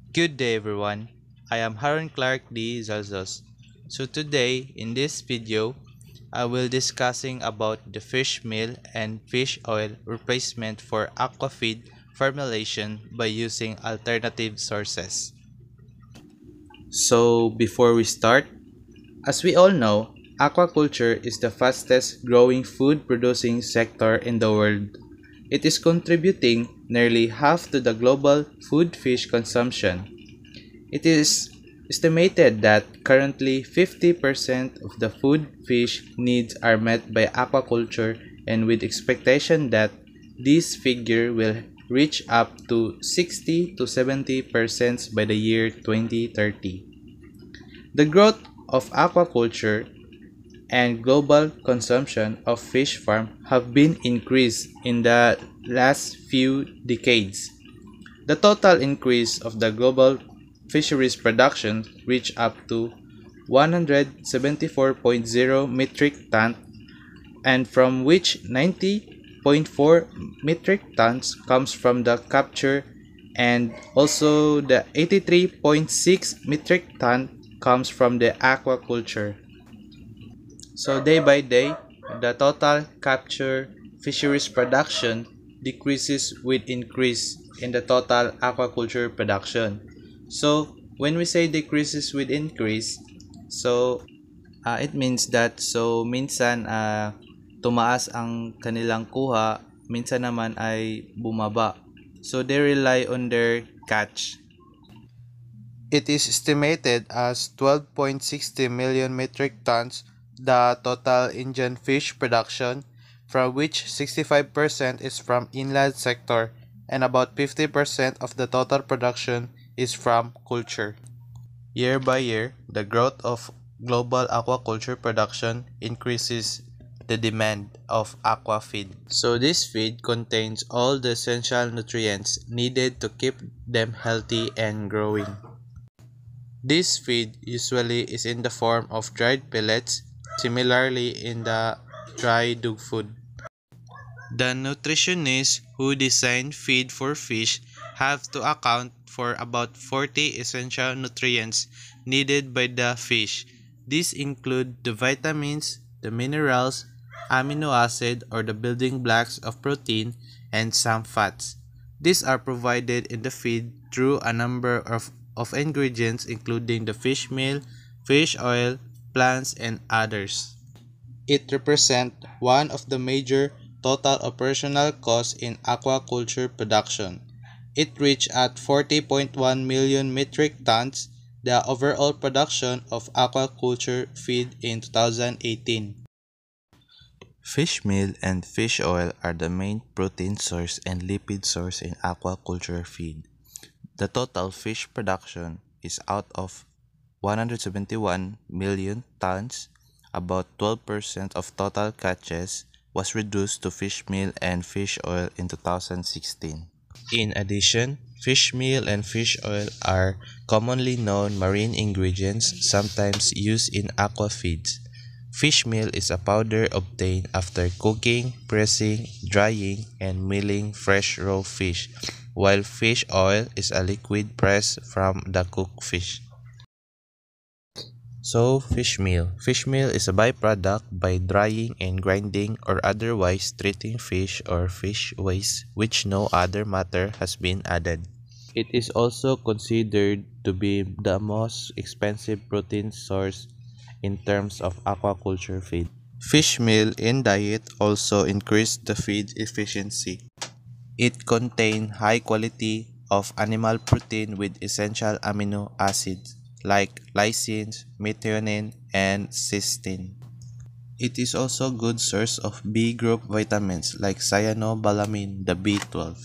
Good day everyone, I am Haron Clark D. Zalzos. So today in this video, I will discussing about the fish meal and fish oil replacement for aquafeed formulation by using alternative sources. So before we start, as we all know, aquaculture is the fastest growing food producing sector in the world. It is contributing nearly half to the global food fish consumption. It is estimated that currently 50% of the food fish needs are met by aquaculture, and with expectation that this figure will reach up to 60 to 70% by the year 2030. The growth of aquaculture and global consumption of fish farm have been increased in the last few decades. The total increase of the global fisheries production reached up to 174.0 metric tons, and from which 90.4 metric tons comes from the capture, and also the 83.6 metric ton comes from the aquaculture. So day by day, the total capture fisheries production decreases with increase in the total aquaculture production. So when we say decreases with increase, so it means that minsan tumaas ang kanilang kuha, minsan naman ay bumaba. So they rely on their catch. It is estimated as 12.60 million metric tons the total Indian fish production, from which 65% is from inland sector and about 50% of the total production is from culture. Year by year, the growth of global aquaculture production increases the demand of aqua feed. So this feed contains all the essential nutrients needed to keep them healthy and growing. This feed usually is in the form of dried pellets, similarly in the dry dog food. The nutritionists who design feed for fish have to account for about 40 essential nutrients needed by the fish. These include the vitamins, the minerals, amino acid or the building blocks of protein, and some fats. These are provided in the feed through a number of ingredients including the fish meal, fish oil, plants, and others. It represents one of the major total operational costs in aquaculture production. It reached at 40.1 million metric tons, the overall production of aquaculture feed in 2018. Fish meal and fish oil are the main protein source and lipid source in aquaculture feed. The total fish production is out of 171 million tons. About 12% of total catches was reduced to fish meal and fish oil in 2016. In addition, fish meal and fish oil are commonly known marine ingredients sometimes used in aqua feeds. Fish meal is a powder obtained after cooking, pressing, drying, and milling fresh raw fish, while fish oil is a liquid pressed from the cooked fish. So, fish meal. Fish meal is a byproduct by drying and grinding or otherwise treating fish or fish waste which no other matter has been added. It is also considered to be the most expensive protein source in terms of aquaculture feed. Fish meal in diet also increase the feed efficiency. It contains high quality of animal protein with essential amino acids like lysine, methionine, and cysteine. It is also a good source of B group vitamins like cyanobalamin, the B12,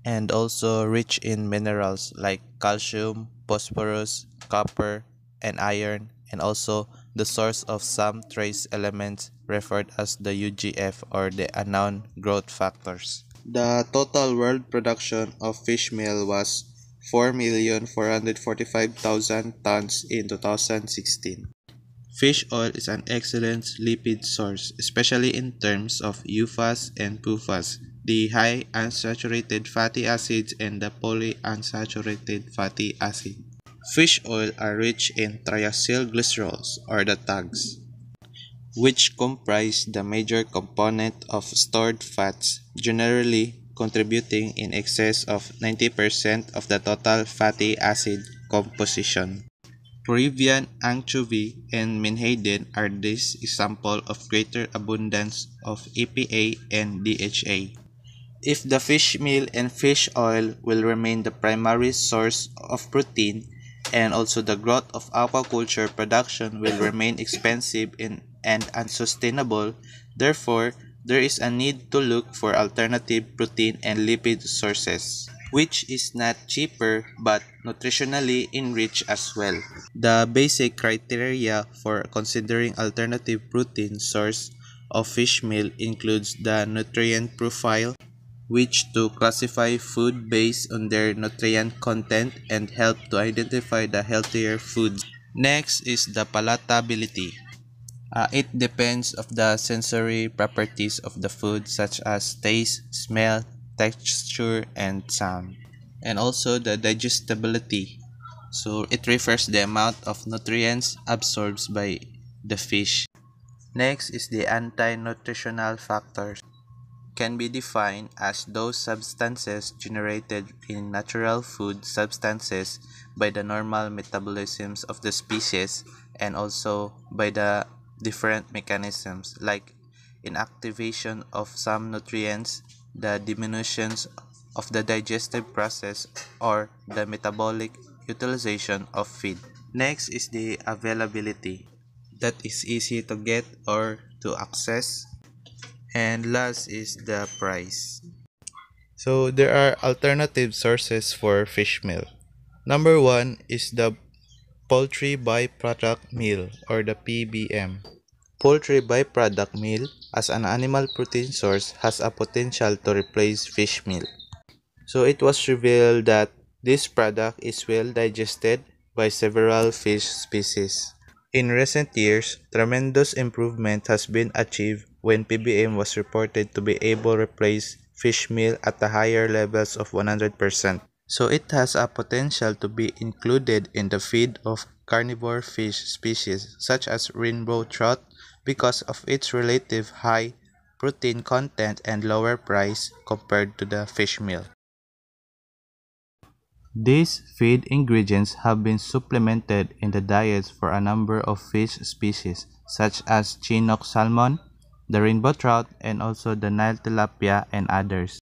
and also rich in minerals like calcium, phosphorus, copper, and iron, and also the source of some trace elements referred as the UGF or the unknown growth factors. The total world production of fish meal was 4,445,000 tons in 2016. Fish oil is an excellent lipid source, especially in terms of EUFAs and PUFAs. the high unsaturated fatty acids and the polyunsaturated fatty acid. Fish oil are rich in triacylglycerols or the TAGs, which comprise the major component of stored fats, generally contributing in excess of 90% of the total fatty acid composition. Peruvian anchovy and menhaden are this example of greater abundance of EPA and DHA. If the fish meal and fish oil will remain the primary source of protein, and also the growth of aquaculture production will remain expensive and unsustainable, therefore, there is a need to look for alternative protein and lipid sources, which is not cheaper but nutritionally enriched as well. The basic criteria for considering alternative protein source of fish meal includes the nutrient profile, which to classify food based on their nutrient content and help to identify the healthier foods. Next is the palatability. It depends of the sensory properties of the food such as taste, smell, texture, and sound. And also the digestibility. So it refers the amount of nutrients absorbed by the fish. Next is the anti-nutritional factors. Can be defined as those substances generated in natural food substances by the normal metabolisms of the species and also by the different mechanisms like inactivation of some nutrients, the diminutions of the digestive process, or the metabolic utilization of feed. Next is the availability, that is easy to get or to access, and last is the price. So there are alternative sources for fish meal. Number one is the poultry byproduct meal or the PBM. Poultry byproduct meal as an animal protein source has a potential to replace fish meal. So it was revealed that this product is well digested by several fish species. In recent years, tremendous improvement has been achieved when PBM was reported to be able to replace fish meal at the higher levels of 100%. So it has a potential to be included in the feed of carnivore fish species such as rainbow trout because of its relative high protein content and lower price compared to the fish meal. These feed ingredients have been supplemented in the diets for a number of fish species such as Chinook salmon, the rainbow trout, and also the Nile tilapia and others.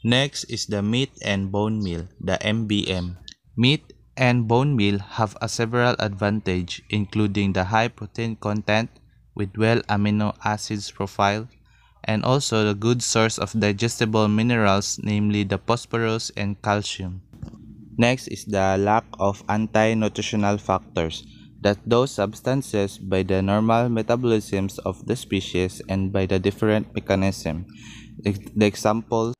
Next is the meat and bone meal, the MBM. Meat and bone meal have a several advantage including the high protein content with well amino acids profile and also the good source of digestible minerals, namely the phosphorus and calcium. Next is the lack of anti-nutritional factors, that those substances by the normal metabolisms of the species and by the different mechanism. The example,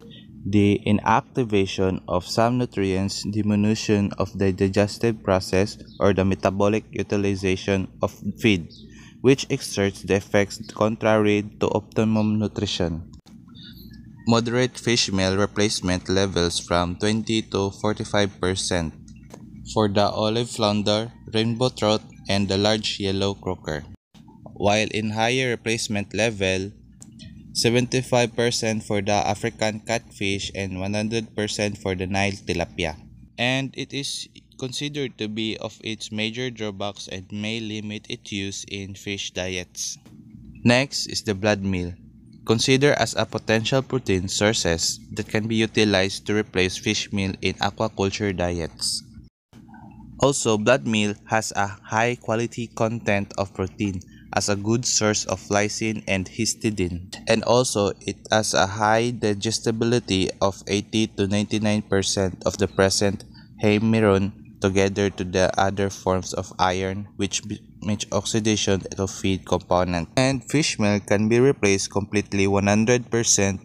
the inactivation of some nutrients, diminution of the digestive process, or the metabolic utilization of feed, which exerts the effects contrary to optimum nutrition. Moderate fish meal replacement levels from 20 to 45% for the olive flounder, rainbow trout, and the large yellow croaker, while in higher replacement level 75% for the African catfish and 100% for the Nile tilapia. And it is considered to be of its major drawbacks and may limit its use in fish diets. Next is the blood meal, considered as a potential protein sources that can be utilized to replace fish meal in aquaculture diets. Also, blood meal has a high quality content of protein as a good source of lysine and histidine, and also it has a high digestibility of 80 to 99% of the present hemiron together to the other forms of iron which oxidation to feed component. And fish meal can be replaced completely 100%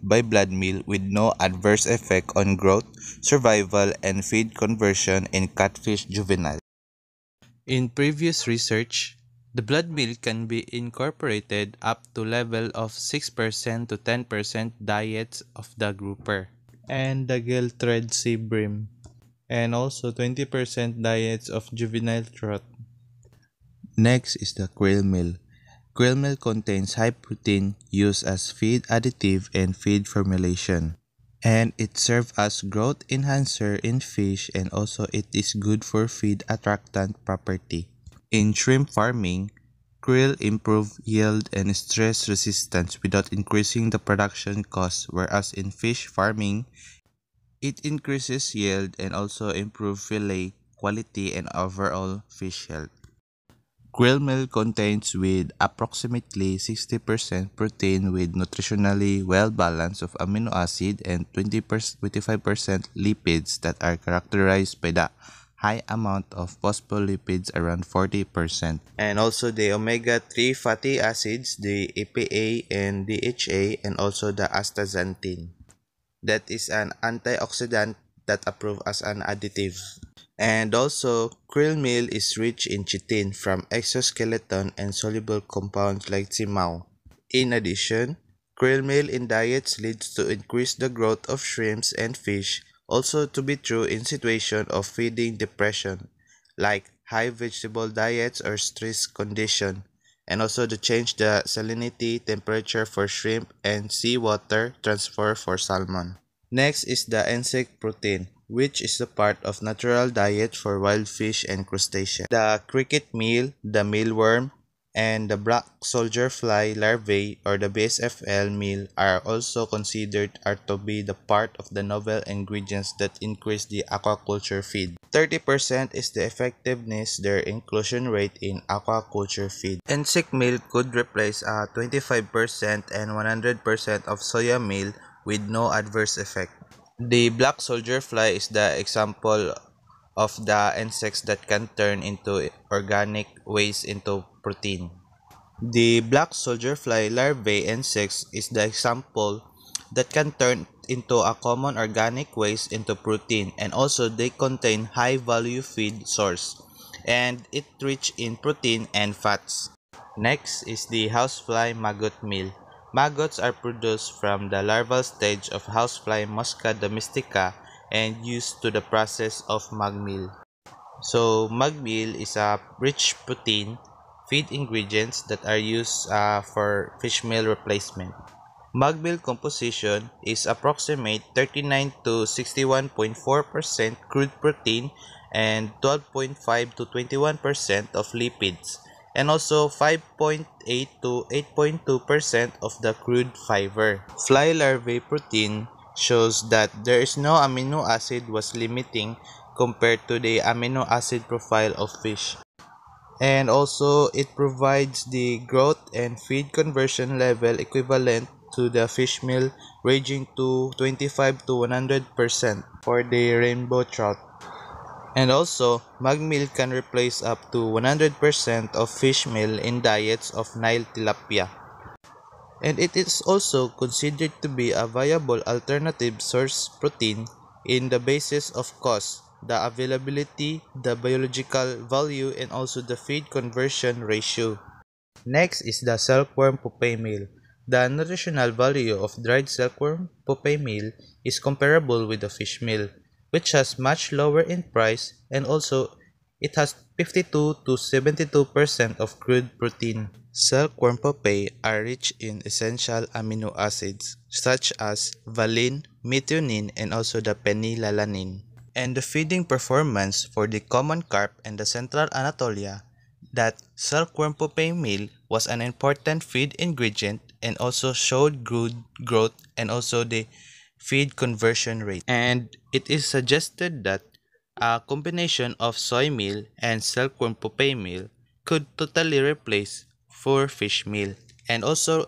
by blood meal with no adverse effect on growth, survival, and feed conversion in catfish juvenile. In previous research, The blood meal can be incorporated up to level of 6% to 10% diets of the grouper. And the Geltred sea bream. And also 20% diets of juvenile trout. Next is the krill meal. Krill meal contains high protein used as feed additive and feed formulation. And it serves as growth enhancer in fish, and also it is good for feed attractant property. In shrimp farming, krill improve yield and stress resistance without increasing the production cost, whereas in fish farming, it increases yield and also improve fillet quality and overall fish health. Krill meal contains with approximately 60% protein with nutritionally well balanced of amino acid and 25% lipids that are characterized by the high amount of phospholipids around 40%. And also the omega-3 fatty acids, the EPA and DHA, and also the astaxanthin. That is an antioxidant that approved as an additive. And also, krill meal is rich in chitin from exoskeleton and soluble compounds like timao. In addition, krill meal in diets leads to increase the growth of shrimps and fish, also to be true in situation of feeding depression, like high vegetable diets or stress condition, and also to change the salinity temperature for shrimp and seawater transfer for salmon. Next is the insect protein, which is a part of natural diet for wild fish and crustaceans. The cricket meal, the mealworm, and the black soldier fly larvae or the BSFL meal are also considered are to be the part of the novel ingredients that increase the aquaculture feed. 30% is the effectiveness their inclusion rate in aquaculture feed. Insect meal could replace 25% and 100% of soya meal with no adverse effect. The black soldier fly is the example of the insects that can turn into organic waste into protein. The black soldier fly larvae insects is the example that can turn into a common organic waste into protein, and also they contain high value feed source and it rich in protein and fats. Next is the housefly maggot meal. Maggots are produced from the larval stage of housefly Musca domestica and used to the process of magmeal. So magmeal is a rich protein feed ingredients that are used for fish meal replacement. Magmeal composition is approximate 39 to 61.4% crude protein and 12.5 to 21% of lipids, and also 5.8 to 8.2% of the crude fiber. Fly larvae protein shows that there is no amino acid was limiting compared to the amino acid profile of fish. And also it provides the growth and feed conversion level equivalent to the fish meal, ranging to 25 to 100% for the rainbow trout. And also, magmeal can replace up to 100% of fish meal in diets of Nile tilapia. And it is also considered to be a viable alternative source protein in the basis of cost, the availability, the biological value, and also the feed conversion ratio. Next is the silkworm pupae meal. The nutritional value of dried silkworm pupae meal is comparable with the fish meal, which has much lower in price, and also it has 52 to 72% of crude protein. Silkworm pupae are rich in essential amino acids such as valine, methionine, and also the phenylalanine. And the feeding performance for the common carp and the central Anatolia, that silkworm pupae meal was an important feed ingredient and also showed good growth and also the feed conversion rate. And it is suggested that a combination of soy meal and silkworm pupae meal could totally replace for fish meal and also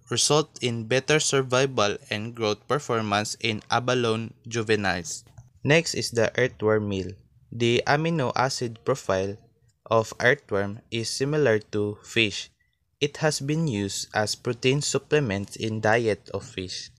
result in better survival and growth performance in abalone juveniles. Next is the earthworm meal. The amino acid profile of earthworm is similar to fish. It has been used as protein supplement in diet of fish.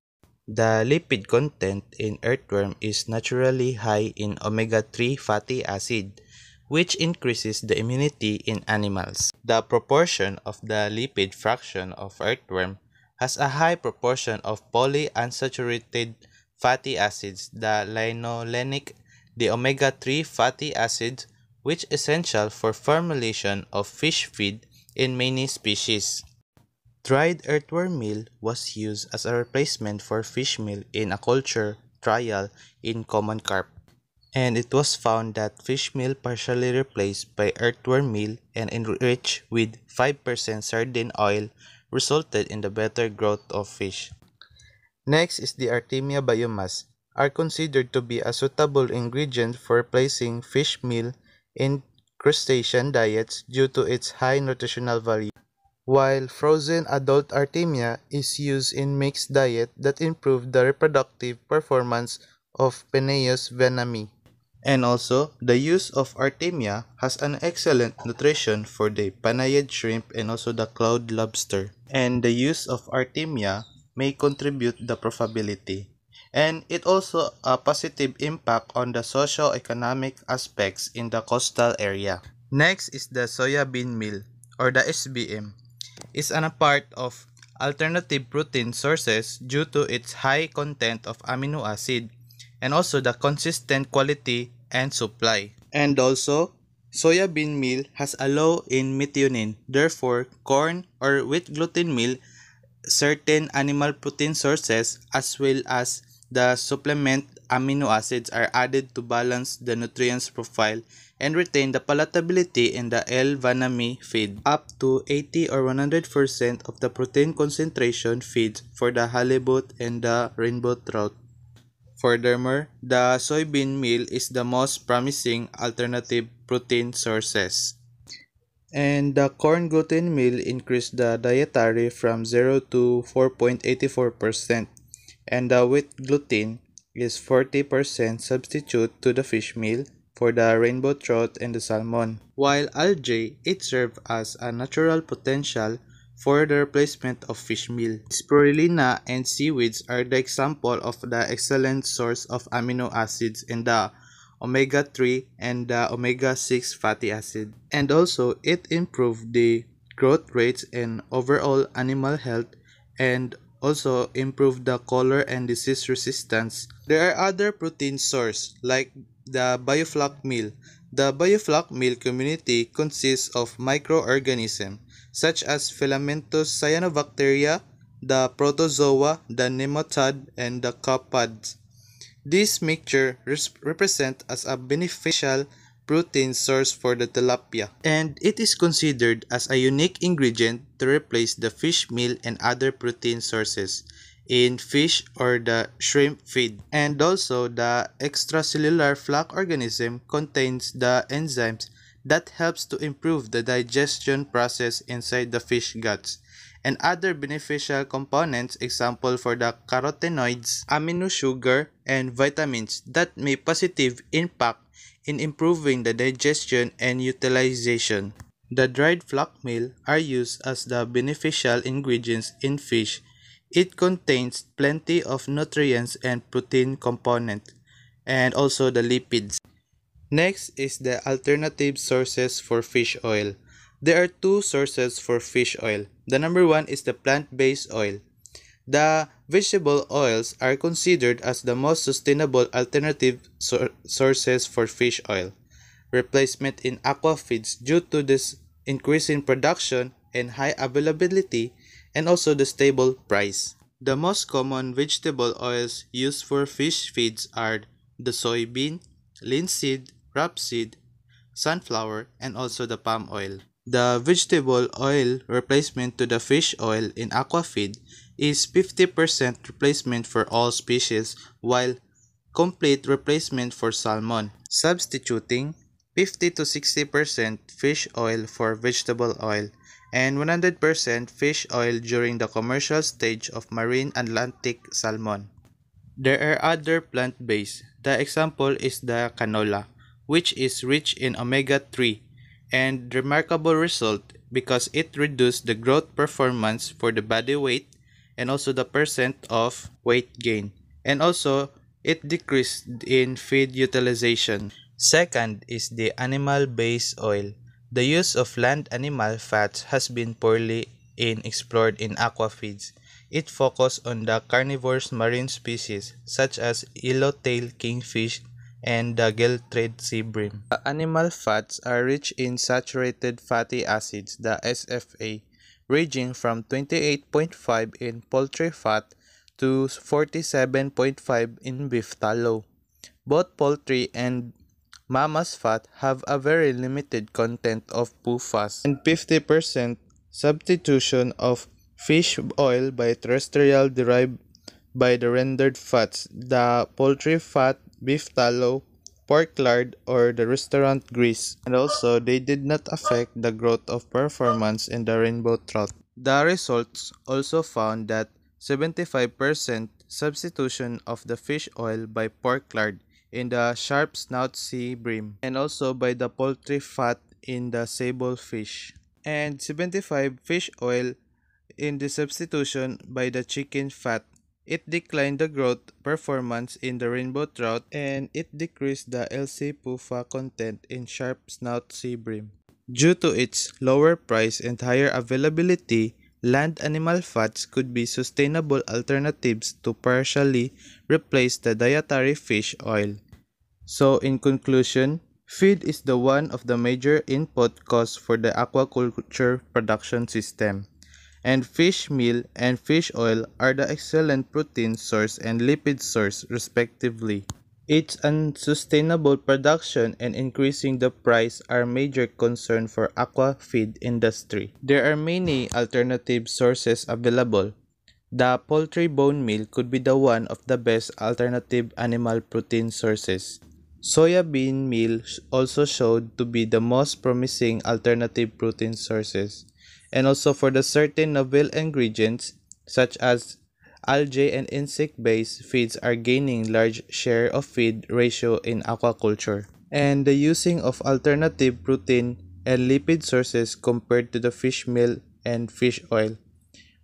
The lipid content in earthworm is naturally high in omega-3 fatty acid, which increases the immunity in animals. The proportion of the lipid fraction of earthworm has a high proportion of polyunsaturated fatty acids, the linolenic, the omega-3 fatty acids, which essential for formulation of fish feed in many species. Dried earthworm meal was used as a replacement for fish meal in a culture trial in common carp, and it was found that fish meal partially replaced by earthworm meal and enriched with 5% sardine oil resulted in the better growth of fish. Next is the Artemia biomass, are considered to be a suitable ingredient for replacing fish meal in crustacean diets due to its high nutritional value, while frozen adult Artemia is used in mixed diet that improve the reproductive performance of Penaeus venami. And also, the use of Artemia has an excellent nutrition for the panayid shrimp and also the cloud lobster. And the use of Artemia may contribute the profitability. And it also a positive impact on the socio-economic aspects in the coastal area. Next is the soybean meal or the SBM. It's a part of alternative protein sources due to its high content of amino acid and also the consistent quality and supply. And also, soybean meal has a low in methionine. Therefore, corn or wheat gluten meal, certain animal protein sources as well as the supplement amino acids are added to balance the nutrients profile and retain the palatability in the L. vanami feed. Up to 80 or 100% of the protein concentration feeds for the halibut and the rainbow trout. Furthermore, the soybean meal is the most promising alternative protein sources. And the corn gluten meal increased the dietary from 0 to 4.84%, and the wheat gluten is 40% substitute to the fish meal for the rainbow trout and the salmon. While algae, it serves as a natural potential for the replacement of fish meal. Spirulina and seaweeds are the example of the excellent source of amino acids in the omega-3 and the omega-6 fatty acid. And also, it improved the growth rates and overall animal health and also improve the color and disease resistance. There are other protein sources like the biofloc meal. The biofloc meal community consists of microorganisms such as filamentous cyanobacteria, the protozoa, the nematode, and the copepods. This mixture represents as a beneficial protein source for the tilapia, and it is considered as a unique ingredient to replace the fish meal and other protein sources in fish or the shrimp feed. And also, the extracellular floc organism contains the enzymes that helps to improve the digestion process inside the fish guts and other beneficial components, example for the carotenoids, amino sugar, and vitamins that may positive impact in improving the digestion and utilization. The dried flock meal are used as the beneficial ingredients in fish. It contains plenty of nutrients and protein component, and also the lipids. Next is the alternative sources for fish oil. There are two sources for fish oil. The number one is the plant-based oil. The vegetable oils are considered as the most sustainable alternative sources for fish oil replacement in aqua feeds due to this increase in production and high availability and also the stable price. The most common vegetable oils used for fish feeds are the soybean, linseed, rapeseed, sunflower, and also the palm oil. The vegetable oil replacement to the fish oil in aquafeed is 50% replacement for all species while complete replacement for salmon, substituting 50 to 60% fish oil for vegetable oil and 100% fish oil during the commercial stage of marine Atlantic salmon. There are other plant-based. The example is the canola, which is rich in omega-3 and remarkable result because it reduced the growth performance for the body weight and also the percent of weight gain, and also it decreased in feed utilization. Second is the animal-based oil. The use of land animal fats has been poorly explored in aquafeeds. It focused on the carnivorous marine species such as yellowtail kingfish and the gill-thread sea bream. The animal fats are rich in saturated fatty acids, the SFA, ranging from 28.5 in poultry fat to 47.5 in beef tallow. Both poultry and mammoth fat have a very limited content of PFAS and 50% substitution of fish oil by terrestrial derived by the rendered fats, the poultry fat, beef tallow, pork lard, or the restaurant grease. And also, they did not affect the growth of performance in the rainbow trout. The results also found that 75% substitution of the fish oil by pork lard in the sharp snout sea bream and also by the poultry fat in the sable fish and 75 fish oil in the substitution by the chicken fat. It declined the growth performance in the rainbow trout and it decreased the LC-PUFA content in sharp snout sea bream. Due to its lower price and higher availability, land animal fats could be sustainable alternatives to partially replace the dietary fish oil. So in conclusion, feed is the one of the major input costs for the aquaculture production system, and fish meal and fish oil are the excellent protein source and lipid source respectively. Its unsustainable production and increasing the price are major concern for aqua feed industry. There are many alternative sources available. The poultry bone meal could be the one of the best alternative animal protein sources. Soya bean meal also showed to be the most promising alternative protein sources. And also for the certain novel ingredients such as algae and insect-based feeds are gaining large share of feed ratio in aquaculture. And the using of alternative protein and lipid sources compared to the fish meal and fish oil,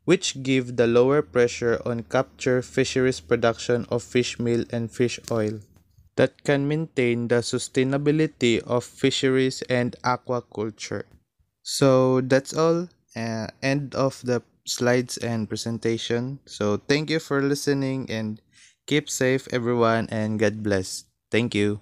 which give the lower pressure on capture fisheries production of fish meal and fish oil that can maintain the sustainability of fisheries and aquaculture. So that's all. End of the slides and presentation. So thank you for listening and keep safe everyone and God bless. Thank you.